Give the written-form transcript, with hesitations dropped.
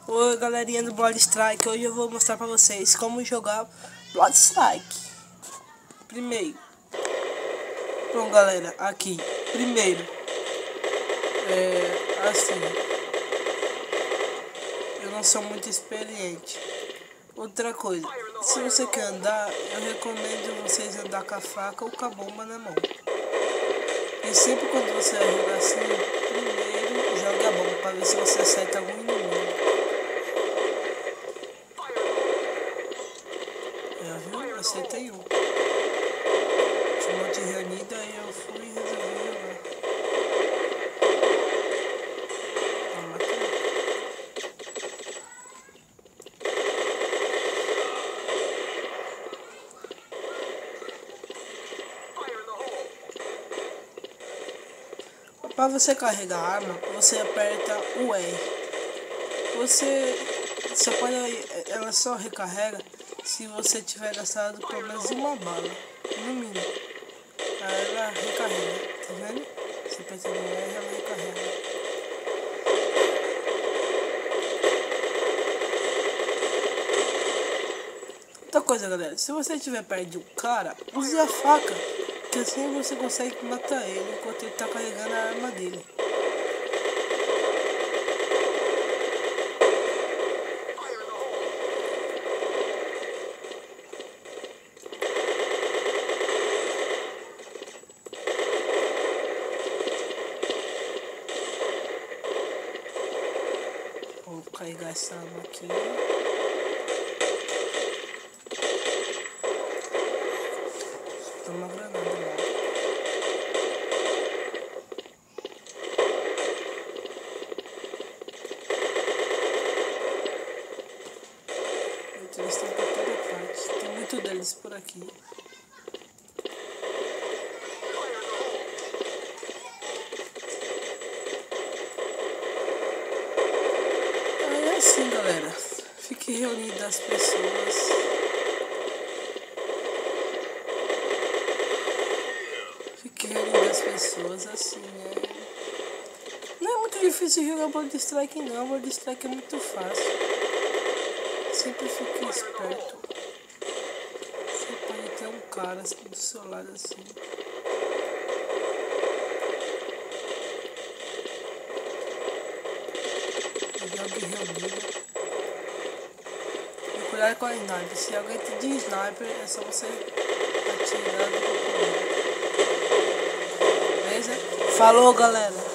Oi galerinha do Blood Strike, hoje eu vou mostrar pra vocês como jogar Blood Strike. Primeiro, bom galera, aqui, primeiro, assim, eu não sou muito experiente. Outra coisa, se você quer andar, eu recomendo vocês andar com a faca ou com a bomba na mão. E sempre quando você vai jogar assim, primeiro joga a bomba para ver se você acerta algum inimigo. Viu? Acertei um. Tinha um monte de reunido, aí eu fui e resolvi jogar. Matei. Para você carregar a arma, você aperta o R. Você pode, ela só recarrega se você tiver gastado pelo menos uma bala, no mínimo. Aí ela recarrega, tá vendo? Você aperta no R, ela recarrega. Outra coisa, galera, se você estiver perto de um cara, use a faca, que assim você consegue matar ele enquanto ele tá carregando a arma dele. Vou carregar essa arma aqui. Tem uma granada lá. Eles estão por toda parte. Tem muito deles por aqui. É assim, galera. Fique reunido as pessoas. Fique reunido as pessoas assim, Não é muito difícil jogar Blood Strike não. Blood Strike é muito fácil. Sempre fique esperto. Você pode ter um cara do seu lado assim. Jogue reunido. E cuidado com a sniper. Se alguém te de sniper, é só você atirar do outro. Beleza? Falou, galera!